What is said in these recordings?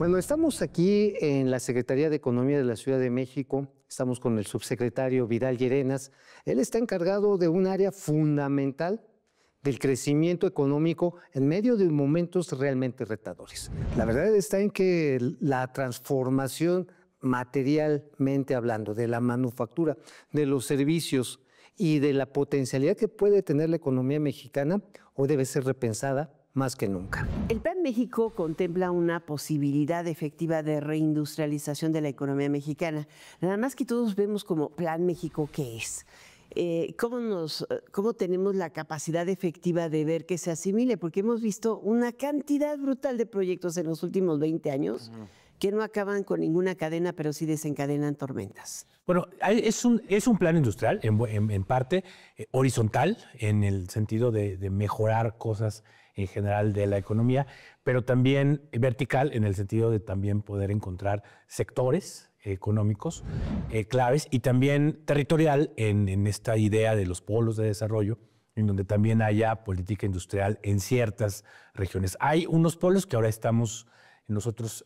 Bueno, estamos aquí en la Secretaría de Economía de la Ciudad de México. Estamos con el subsecretario Vidal Llerenas. Él está encargado de un área fundamental del crecimiento económico en medio de momentos realmente retadores. La verdad está en que la transformación materialmente hablando, de la manufactura, de los servicios y de la potencialidad que puede tener la economía mexicana, hoy debe ser repensada más que nunca. El Plan México contempla una posibilidad efectiva de reindustrialización de la economía mexicana. Nada más que todos vemos como Plan México, ¿qué es? ¿Cómo tenemos la capacidad efectiva de ver que se asimile? Porque hemos visto una cantidad brutal de proyectos en los últimos 20 años que no acaban con ninguna cadena, pero sí desencadenan tormentas. Bueno, es un plan industrial, en parte horizontal, en el sentido de mejorar cosas en general de la economía, pero también vertical, en el sentido de también poder encontrar sectores económicos claves, y también territorial en esta idea de los polos de desarrollo, en donde también haya política industrial en ciertas regiones. Hay unos polos que ahora estamos nosotros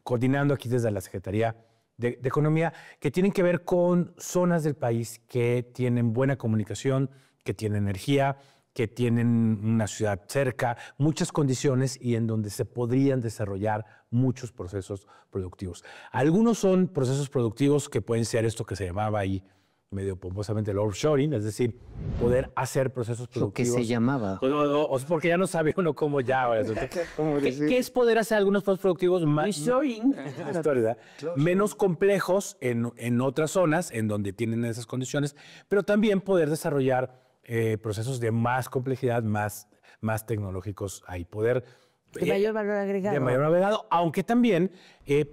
coordinando aquí desde la Secretaría de Economía, que tienen que ver con zonas del país que tienen buena comunicación, que tienen energía, que tienen una ciudad cerca, muchas condiciones, y en donde se podrían desarrollar muchos procesos productivos. Algunos son procesos productivos que pueden ser esto que se llamaba ahí medio pomposamente el offshoring, es decir, poder hacer procesos productivos. Lo que se llamaba. O porque ya no sabe uno cómo ya. ¿Qué es poder hacer algunos procesos productivos más menos complejos en otras zonas en donde tienen esas condiciones, pero también poder desarrollar procesos de más complejidad, más tecnológicos ahí, poder de mayor valor agregado. De mayor valor agregado, aunque también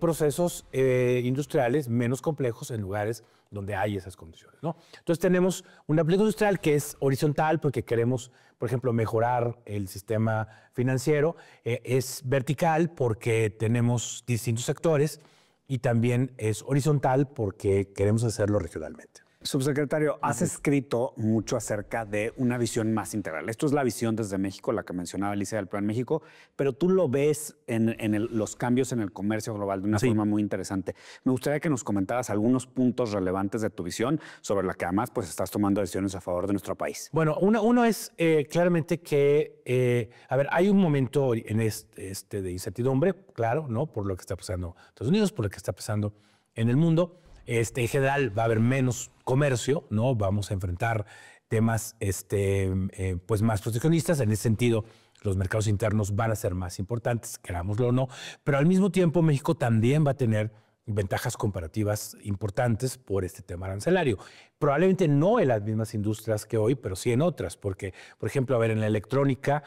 procesos industriales menos complejos en lugares donde hay esas condiciones, ¿no? Entonces tenemos una política industrial que es horizontal porque queremos, por ejemplo, mejorar el sistema financiero, es vertical porque tenemos distintos sectores, y también es horizontal porque queremos hacerlo regionalmente. Subsecretario, has escrito mucho acerca de una visión más integral. Esto es la visión desde México, la que mencionaba Alicia del Plan México, pero tú lo ves en los cambios en el comercio global de una forma muy interesante. Me gustaría que nos comentaras algunos puntos relevantes de tu visión, sobre la que además pues, estás tomando decisiones a favor de nuestro país. Bueno, uno es claramente que, hay un momento en de incertidumbre, claro, ¿no? Por lo que está pasando en Estados Unidos, por lo que está pasando en el mundo. En general va a haber menos comercio, ¿no? Vamos a enfrentar temas pues más proteccionistas. En ese sentido, los mercados internos van a ser más importantes, querámoslo o no, pero al mismo tiempo México también va a tener ventajas comparativas importantes por este tema arancelario. Probablemente no en las mismas industrias que hoy, pero sí en otras, porque, por ejemplo, en la electrónica,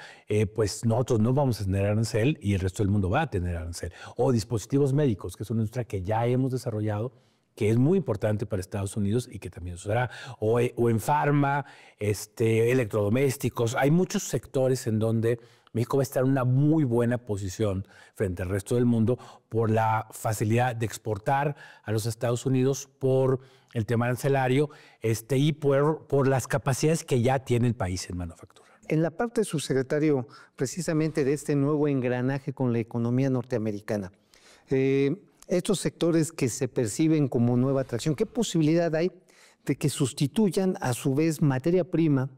pues nosotros no vamos a tener arancel y el resto del mundo va a tener arancel. O dispositivos médicos, que es una industria que ya hemos desarrollado, que es muy importante para Estados Unidos y que también se hará, o en farma, electrodomésticos. Hay muchos sectores en donde México va a estar en una muy buena posición frente al resto del mundo por la facilidad de exportar a los Estados Unidos, por el tema arancelario y por las capacidades que ya tiene el país en manufactura. En la parte, subsecretario, precisamente de este nuevo engranaje con la economía norteamericana, estos sectores que se perciben como nueva atracción, ¿qué posibilidad hay de que sustituyan a su vez materia prima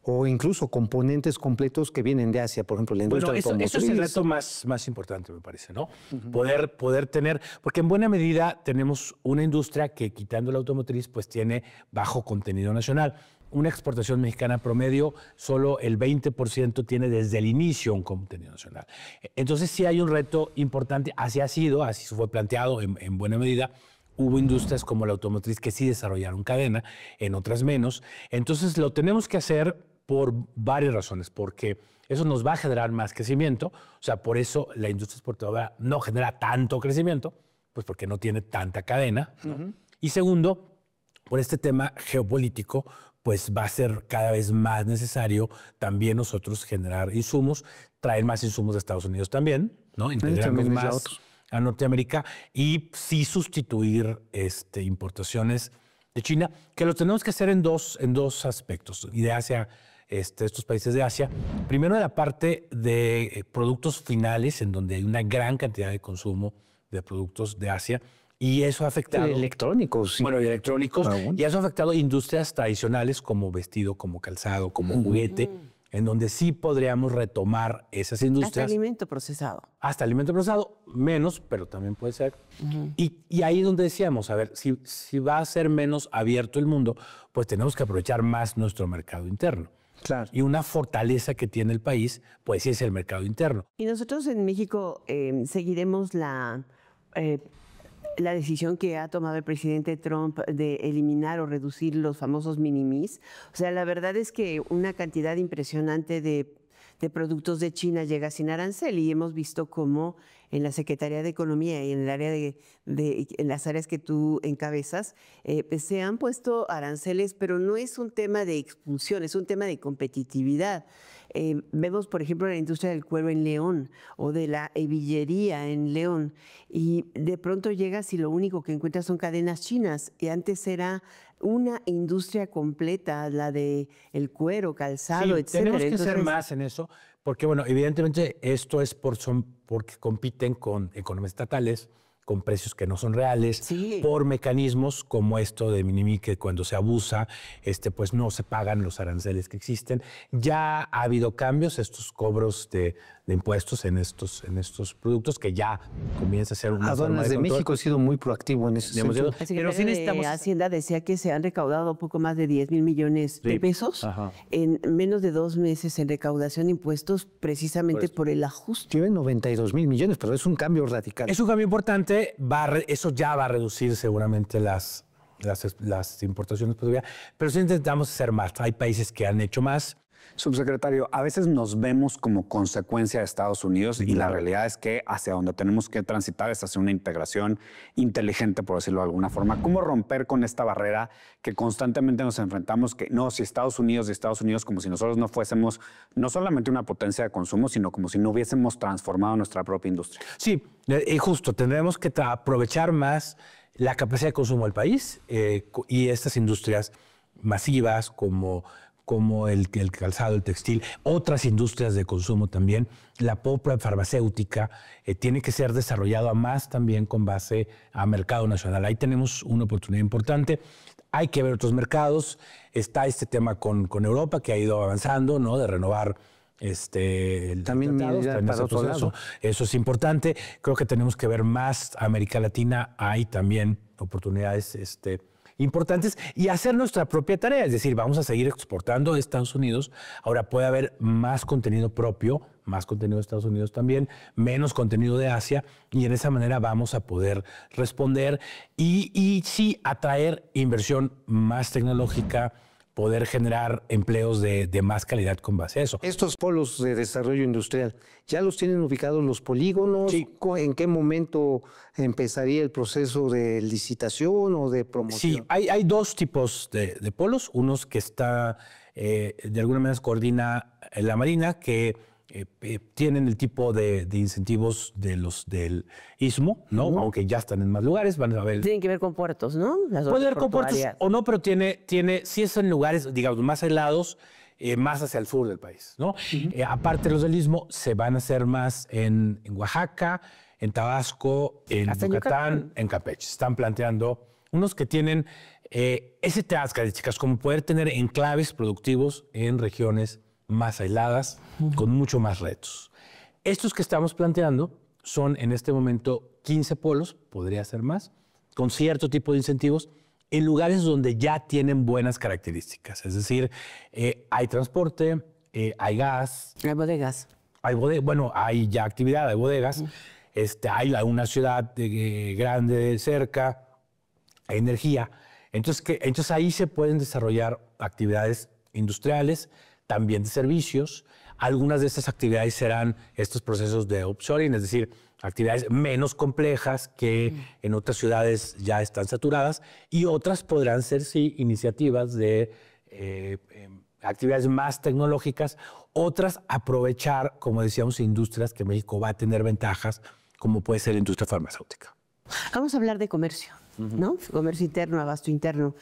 o incluso componentes completos que vienen de Asia, por ejemplo, la industria automotriz? Eso es el reto más importante, me parece, ¿no? Poder tener, porque en buena medida tenemos una industria que, quitando la automotriz, pues tiene bajo contenido nacional. Una exportación mexicana promedio, solo el 20% tiene desde el inicio un contenido nacional. Entonces sí hay un reto importante, así fue planteado en buena medida. Hubo industrias como la automotriz que sí desarrollaron cadena, en otras menos. Entonces lo tenemos que hacer por varias razones, porque eso nos va a generar más crecimiento. O sea, por eso la industria exportadora no genera tanto crecimiento, pues porque no tiene tanta cadena, ¿no? Y segundo, por este tema geopolítico, pues va a ser cada vez más necesario también nosotros generar insumos, traer más insumos de Estados Unidos también, ¿no? Integrarnos más a Norteamérica y sí sustituir importaciones de China, que lo tenemos que hacer en dos aspectos, y de Asia estos países de Asia. Primero, de la parte de productos finales, en donde hay una gran cantidad de consumo de productos de Asia. Y eso ha afectado... Electrónicos. Sí. Bueno, y electrónicos. Y eso ha afectado industrias tradicionales como vestido, como calzado, como juguete, en donde sí podríamos retomar esas industrias. Hasta alimento procesado. Hasta alimento procesado, menos, pero también puede ser. Y ahí es donde decíamos, a ver, si va a ser menos abierto el mundo, pues tenemos que aprovechar más nuestro mercado interno. Claro. Y una fortaleza que tiene el país, pues sí es el mercado interno. Y nosotros en México seguiremos la decisión que ha tomado el presidente Trump de eliminar o reducir los famosos minimis. O sea, la verdad es que una cantidad impresionante de productos de China llega sin arancel y hemos visto cómo en la Secretaría de Economía y en el área en las áreas que tú encabezas se han puesto aranceles, pero no es un tema de expulsión, es un tema de competitividad. Vemos, por ejemplo, la industria del cuero en León o de la hebillería en León y de pronto llegas y lo único que encuentras son cadenas chinas y antes era una industria completa, la de el cuero, calzado, Sí, etcétera. tenemos que Entonces, hacer más en eso, porque bueno, evidentemente esto es porque compiten con economías estatales, con precios que no son reales, Sí. por mecanismos como esto de Minimi, que cuando se abusa, pues no se pagan los aranceles que existen. Ya ha habido cambios, estos cobros de impuestos en estos productos, que ya comienza a ser una forma Aduanas de control. México ha sido muy proactivo en ese Digamos, sentido. el secretario de Hacienda decía que se han recaudado poco más de 10,000 millones de Sí. pesos Ajá. en menos de 2 meses en recaudación de impuestos precisamente por el ajuste. Tienen 92,000 millones, pero es un cambio radical. Es un cambio importante, eso ya va a reducir seguramente las importaciones, pero sí intentamos hacer más. Hay países que han hecho más. Subsecretario, a veces nos vemos como consecuencia de Estados Unidos y la realidad es que hacia donde tenemos que transitar es hacia una integración inteligente, por decirlo de alguna forma. ¿Cómo romper con esta barrera que constantemente nos enfrentamos? Que no, si Estados Unidos, como si nosotros no fuésemos no solamente una potencia de consumo, sino como si no hubiésemos transformado nuestra propia industria. Sí, y justo, tendremos que aprovechar más la capacidad de consumo del país y estas industrias masivas como el calzado, el textil, otras industrias de consumo también. La propia farmacéutica tiene que ser desarrollada más también con base a mercado nacional. Ahí tenemos una oportunidad importante. Hay que ver otros mercados. Está este tema con Europa que ha ido avanzando, ¿no? De renovar También mirar para otro lado. Eso es importante. Creo que tenemos que ver más América Latina. Hay también oportunidades importantes y hacer nuestra propia tarea. Es decir, vamos a seguir exportando a Estados Unidos. Ahora puede haber más contenido propio, más contenido de Estados Unidos también, menos contenido de Asia y en esa manera vamos a poder responder y sí atraer inversión más tecnológica, poder generar empleos de más calidad con base a eso. Estos polos de desarrollo industrial, ¿ya los tienen ubicados los polígonos? Sí. ¿En qué momento empezaría el proceso de licitación o de promoción? Sí, hay dos tipos de polos. Unos que de alguna manera coordina la Marina, que tienen el tipo de incentivos del Istmo, ¿no? Aunque ya están en más lugares, van a ver. Tienen que ver con puertos, ¿no? Las Puede haber zonas con puertos portuarias. o no, pero sí es en lugares, digamos, más aislados, más hacia el sur del país, ¿no? Aparte los del Istmo, se van a hacer más en Oaxaca, en Tabasco, en Hasta en Yucatán, Yucatán. en Campeche. Están planteando unos que tienen esas características, como poder tener enclaves productivos en regiones más aisladas, con mucho más retos. Estos que estamos planteando son en este momento 15 polos, podría ser más, con cierto tipo de incentivos, en lugares donde ya tienen buenas características. Es decir, hay transporte, hay gas, Hay bodegas. hay ya actividad, hay bodegas, hay una ciudad grande cerca, hay energía. Entonces ahí se pueden desarrollar actividades industriales, también de servicios. Algunas de estas actividades serán estos procesos de offshoring, es decir, actividades menos complejas que en otras ciudades ya están saturadas, y otras podrán ser, sí, iniciativas de actividades más tecnológicas, otras aprovechar, como decíamos, industrias que México va a tener ventajas, como puede ser la industria farmacéutica. Vamos a hablar de comercio, ¿no? Comercio interno, abasto interno.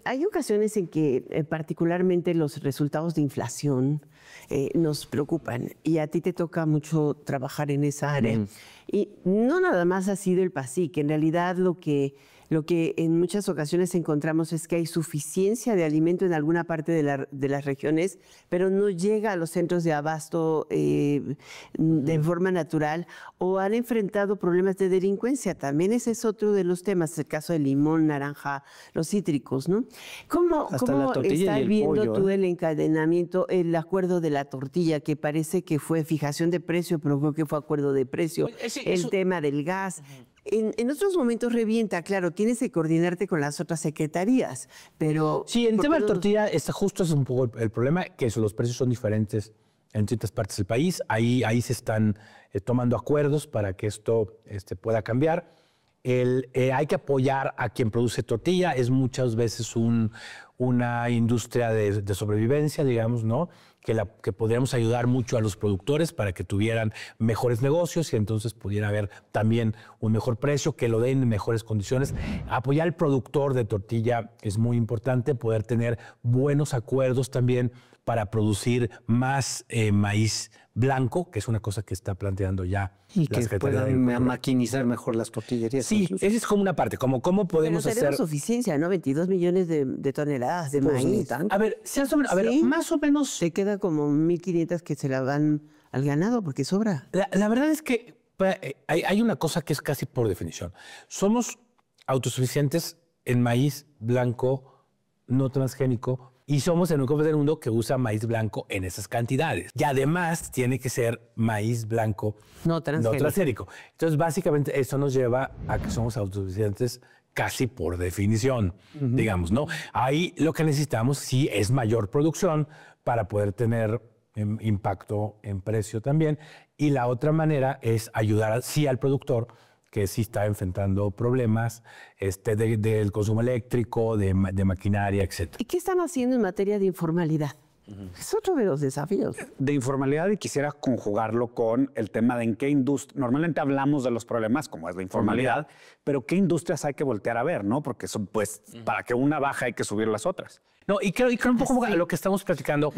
Hay ocasiones en que particularmente los resultados de inflación nos preocupan y a ti te toca mucho trabajar en esa área. Y no nada más ha sido el PASIC, en realidad lo que en muchas ocasiones encontramos es que hay suficiencia de alimento en alguna parte de las regiones, pero no llega a los centros de abasto de forma natural, o han enfrentado problemas de delincuencia. También ese es otro de los temas, el caso del limón, naranja, los cítricos, ¿no? ¿Cómo estás viendo tú el encadenamiento, el acuerdo de la tortilla, que parece que fue fijación de precio, pero creo que fue acuerdo de precio, el tema del gas? En otros momentos revienta, claro, tienes que coordinarte con las otras secretarías, pero... Sí, en tema de la tortilla, justo es un poco el problema, que los precios son diferentes en distintas partes del país. Ahí se están tomando acuerdos para que esto pueda cambiar. Hay que apoyar a quien produce tortilla. Es muchas veces una industria de sobrevivencia, digamos, ¿no? Que podríamos ayudar mucho a los productores para que tuvieran mejores negocios y entonces pudiera haber también un mejor precio, que lo den en mejores condiciones. Apoyar al productor de tortilla es muy importante, poder tener buenos acuerdos también para producir más maíz blanco, que es una cosa que está planteando ya y que puedan maquinizar mejor las tortillerías. Sí, esa es como una parte, como cómo podemos hacer... Pero tenemos suficiencia, ¿no? 22 millones de toneladas de maíz. A ver, más o menos... Se queda como 1.500 que se la van al ganado porque sobra. La verdad es que hay una cosa que es casi por definición. Somos autosuficientes en maíz blanco, no transgénico, y somos el único país del mundo que usa maíz blanco en esas cantidades. Y además tiene que ser maíz blanco no transgénico. Entonces, básicamente, eso nos lleva a que somos autosuficientes casi por definición, digamos, ¿no? Ahí lo que necesitamos sí es mayor producción para poder tener impacto en precio también. Y la otra manera es ayudar al productor que sí está enfrentando problemas del consumo eléctrico, de maquinaria, etc. ¿Y qué están haciendo en materia de informalidad? Es otro de los desafíos. De informalidad, y quisiera conjugarlo con el tema de en qué industria... Normalmente hablamos de los problemas, como es la informalidad, pero qué industrias hay que voltear a ver, ¿no? Porque pues, para que una baja hay que subir las otras. No, y creo un poco a lo que estamos platicando.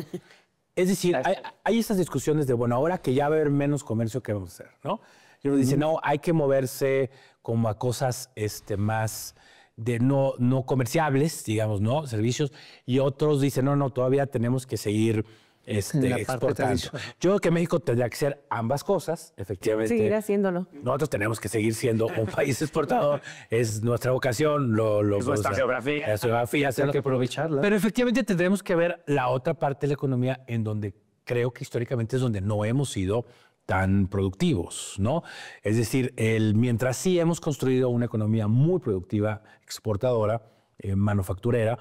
Es decir, hay esas discusiones de, bueno, ahora que ya va a haber menos comercio, ¿qué vamos a hacer, no? Y uno dice, no, hay que moverse como a cosas más de no comerciables, digamos, ¿no? Servicios. Y otros dicen, no, todavía tenemos que seguir exportando. Yo creo que México tendría que ser ambas cosas, efectivamente. Seguir haciéndolo. Nosotros tenemos que seguir siendo un país exportador. Es nuestra vocación. Es nuestra geografía. Nuestra geografía. Hay que aprovecharla. Pero efectivamente tendremos que ver la otra parte de la economía en donde creo que históricamente es donde no hemos sido tan productivos, ¿no? Es decir, mientras sí hemos construido una economía muy productiva, exportadora, manufacturera,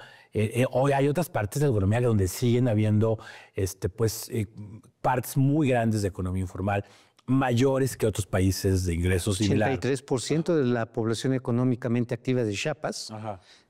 hoy hay otras partes de la economía donde siguen habiendo partes muy grandes de economía informal, mayores que otros países de ingresos similares. 83% de la población económicamente activa de Chiapas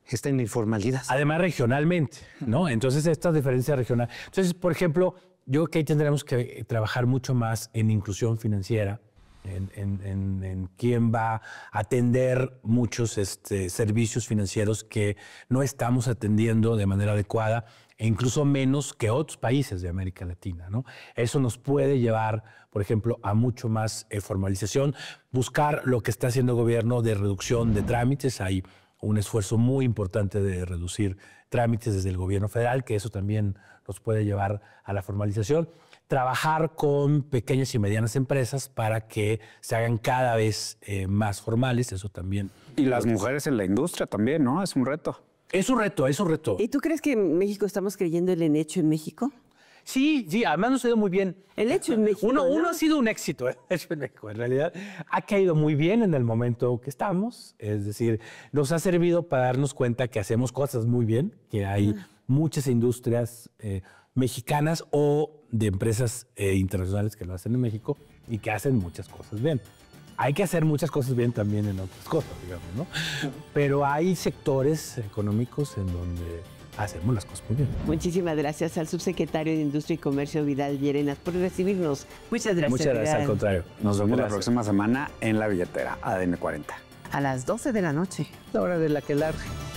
está en informalidad. Además, regionalmente, ¿no? Entonces, esta diferencia regional. Entonces, por ejemplo, yo creo que ahí tendremos que trabajar mucho más en inclusión financiera, en quién va a atender muchos servicios financieros que no estamos atendiendo de manera adecuada e incluso menos que otros países de América Latina, ¿no? Eso nos puede llevar, por ejemplo, a mucho más formalización, buscar lo que está haciendo el gobierno de reducción de trámites. Hay un esfuerzo muy importante de reducir trámites desde el gobierno federal, que eso también nos puede llevar a la formalización. Trabajar con pequeñas y medianas empresas para que se hagan cada vez más formales, eso también. Y las mujeres en la industria también, ¿no? Es un reto. Es un reto, es un reto. ¿Y tú crees que en México estamos creyendo en el hecho en México? Sí, además nos ha ido muy bien. El hecho en México. Uno ha sido un éxito, el hecho en México. En realidad ha caído muy bien en el momento que estamos. Es decir, nos ha servido para darnos cuenta que hacemos cosas muy bien, que hay muchas industrias mexicanas o de empresas internacionales que lo hacen en México y que hacen muchas cosas bien. Hay que hacer muchas cosas bien también en otras cosas, digamos, ¿no? Pero hay sectores económicos en donde hacemos las cosas muy bien. Muchísimas gracias al subsecretario de Industria y Comercio, Vidal Llerenas, por recibirnos. Muchas gracias. Muchas gracias, al contrario. Nos vemos la próxima semana en La Billetera, ADN 40. A las 12 de la noche. La hora del aquelarre.